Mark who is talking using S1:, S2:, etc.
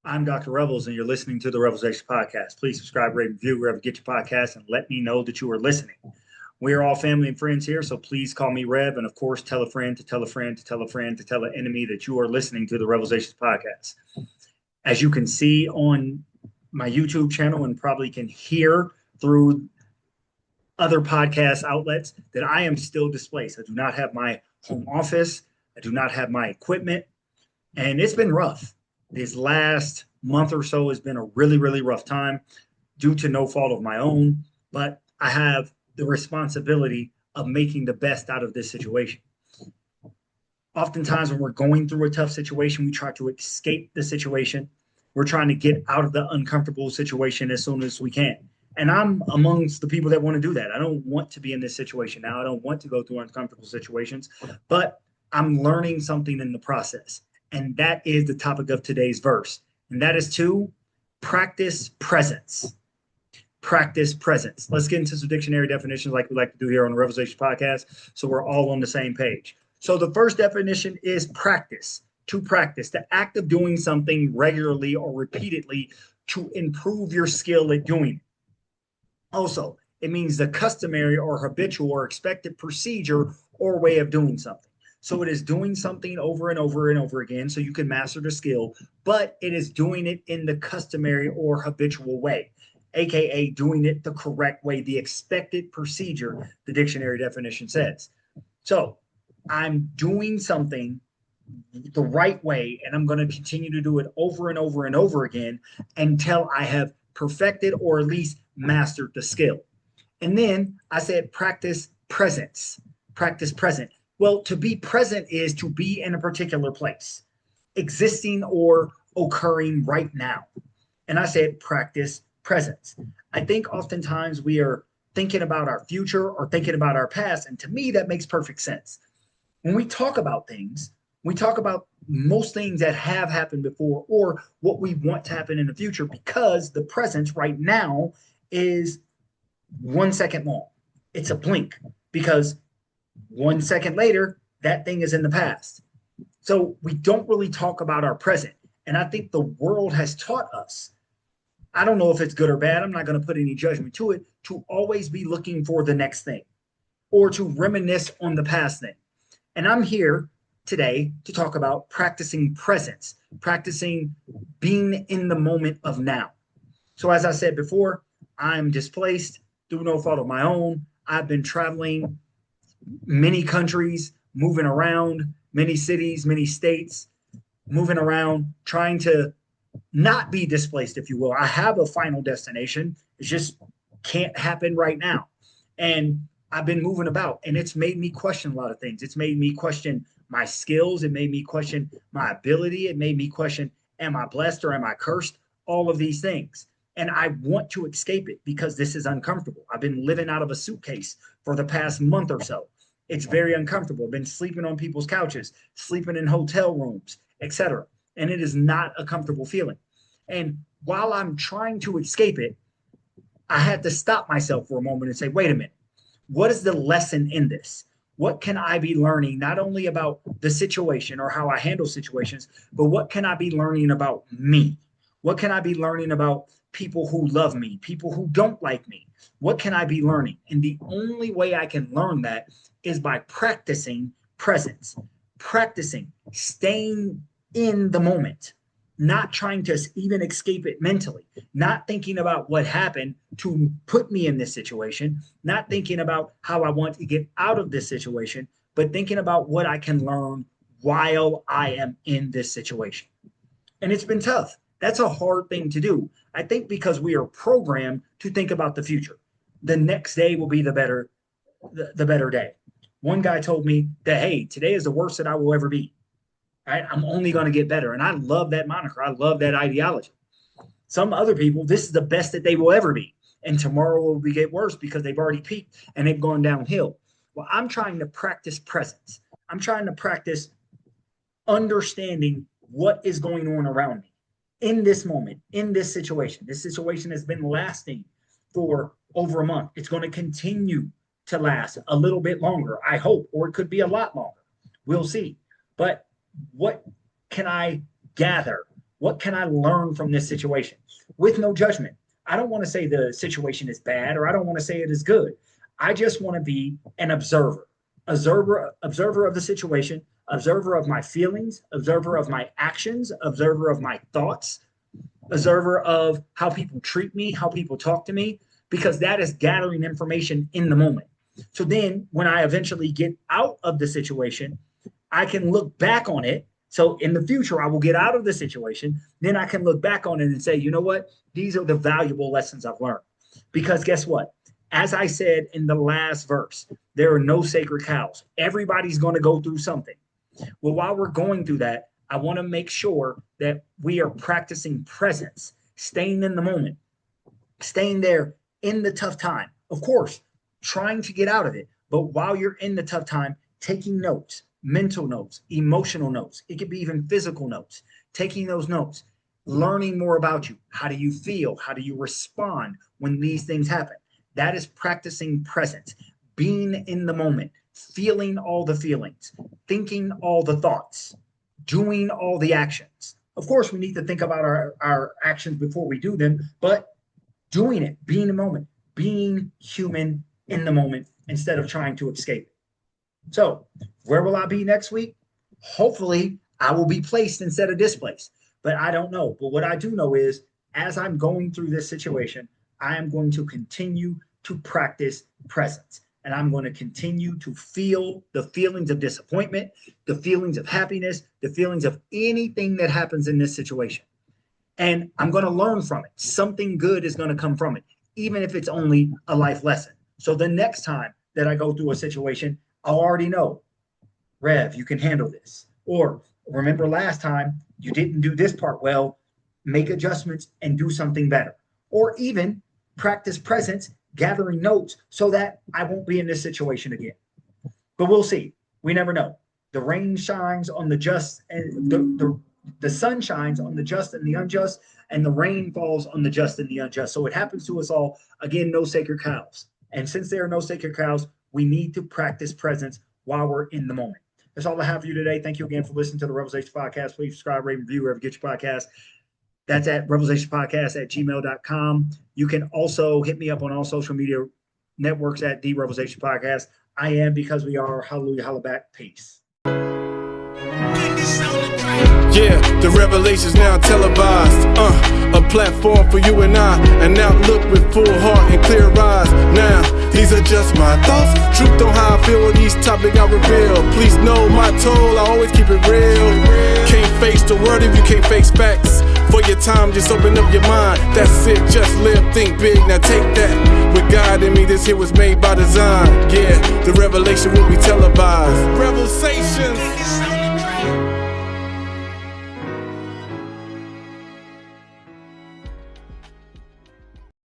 S1: I'm Dr. Revels, and you're listening to the REVELSations podcast. Please subscribe, rate, and review wherever you get your podcast, and let me know that you are listening. We are all family and friends here, so please call me Rev, and of course, tell a friend to tell a friend to tell a friend to tell an enemy that you are listening to the REVELSations podcast. As you can see on my YouTube channel and probably can hear through other podcast outlets, that I am still displaced. I do not have my home office. I do not have my equipment, and it's been rough. This last month or so has been a really, really rough time due to no fault of my own, but I have the responsibility of making the best out of this situation. Oftentimes, when we're going through a tough situation, we try to escape the situation. We're trying to get out of the uncomfortable situation as soon as we can. And I'm amongst the people that want to do that. I don't want to be in this situation now. I don't want to go through uncomfortable situations, but I'm learning something in the process. And that is the topic of today's verse. And that is to practice presence. Practice presence. Let's get into some dictionary definitions like we like to do here on the REVELSations podcast, so we're all on the same page. So the first definition is practice. To practice, the act of doing something regularly or repeatedly to improve your skill at doing it. Also, it means the customary or habitual or expected procedure or way of doing something. So it is doing something over and over and over again so you can master the skill, but it is doing it in the customary or habitual way, aka doing it the correct way, the expected procedure, the dictionary definition says. So I'm doing something the right way, and I'm going to continue to do it over and over and over again until I have perfected or at least mastered the skill. And then I said practice presence. Practice present. Well, to be present is to be in a particular place, existing or occurring right now. And I said practice presence. I think oftentimes we are thinking about our future or thinking about our past. And to me, that makes perfect sense. When we talk about things, we talk about most things that have happened before or what we want to happen in the future, because the present right now is 1 second long. It's a blink, because 1 second later, that thing is in the past. So we don't really talk about our present. And I think the world has taught us, I don't know if it's good or bad, I'm not going to put any judgment to it, to always be looking for the next thing or to reminisce on the past thing. And I'm here today to talk about practicing presence, practicing being in the moment of now. So as I said before, I'm displaced through no fault of my own. I've been traveling many countries, moving around, many cities, many states, moving around, trying to not be displaced, if you will. I have a final destination. It just can't happen right now. And I've been moving about, and it's made me question a lot of things. It's made me question my skills. It made me question my ability. It made me question, am I blessed or am I cursed? All of these things. And I want to escape it because this is uncomfortable. I've been living out of a suitcase for the past month or so. It's very uncomfortable. I've been sleeping on people's couches, sleeping in hotel rooms, etc. And it is not a comfortable feeling. And while I'm trying to escape it, I had to stop myself for a moment and say, wait a minute, what is the lesson in this? What can I be learning not only about the situation or how I handle situations, but what can I be learning about me? What can I be learning about people who love me, people who don't like me? What can I be learning? And the only way I can learn that is by practicing presence, practicing staying in the moment, not trying to even escape it mentally, not thinking about what happened to put me in this situation, not thinking about how I want to get out of this situation, but thinking about what I can learn while I am in this situation. And it's been tough. That's a hard thing to do. I think because we are programmed to think about the future. The next day will be the better day. One guy told me that, hey, today is the worst that I will ever be. Right? I'm only going to get better. And I love that moniker. I love that ideology. Some other people, this is the best that they will ever be. And tomorrow will get worse because they've already peaked and they've gone downhill. Well, I'm trying to practice presence. I'm trying to practice understanding what is going on around me in this moment, in this situation. This situation has been lasting for over a month. It's going to continue to last a little bit longer, I hope, or it could be a lot longer. We'll see. But what can I gather What can I learn from this situation? With no judgment. I don't want to say the situation is bad, or I don't want to say it is good. I just want to be an observer, observer of the situation, observer of my feelings, observer of my actions, observer of my thoughts, observer of how people treat me, how people talk to me, because that is gathering information in the moment. So then when I eventually get out of the situation, I can look back on it. So in the future, I will get out of the situation. Then I can look back on it and say, you know what? These are the valuable lessons I've learned. Because guess what? As I said in the last verse, there are no sacred cows. Everybody's going to go through something. Well, while we're going through that, I want to make sure that we are practicing presence, staying in the moment, staying there in the tough time. Of course, trying to get out of it. But while you're in the tough time, taking notes, mental notes, emotional notes. It could be even physical notes. Taking those notes, learning more about you. How do you feel? How do you respond when these things happen? That is practicing presence, being in the moment, feeling all the feelings, thinking all the thoughts, doing all the actions. Of course, we need to think about our actions before we do them, but doing it, being in the moment, being human in the moment instead of trying to escape it. So where will I be next week? Hopefully I will be placed instead of displaced, but I don't know. But what I do know is as I'm going through this situation, I am going to continue to practice presence, and I'm going to continue to feel the feelings of disappointment, the feelings of happiness, the feelings of anything that happens in this situation. And I'm going to learn from it. Something good is going to come from it, even if it's only a life lesson. So the next time that I go through a situation, I'll already know, Rev, you can handle this. Or remember last time you didn't do this part well, make adjustments and do something better. Or even practice presence, gathering notes so that I won't be in this situation again. But we'll see. We never know. The rain shines on the just, and the sun shines on the just and the unjust, and the rain falls on the just and the unjust. So it happens to us all. Again, no sacred cows. And since there are no sacred cows, we need to practice presence while we're in the moment. That's all I have for you today. Thank you again for listening to the Revelations Podcast. Please subscribe, rate, and review wherever you get your podcast. That's at revelationspodcast@gmail.com. You can also hit me up on all social media networks at The Revelation Podcast. I am because we are. Hallelujah, holla back. Peace.
S2: Yeah, the Revelations now televised. A platform for you and I. An outlook with full heart and clear eyes. Now, these are just my thoughts. Truth on how I feel on each topic I reveal. Please know my toll, I always keep it real. Can't face the word if you can't face facts. For your time, just open up your mind. That's it, just live, think big, now take that. With God in me, this here was made by design. Yeah, the revelation will be televised. REVELSations.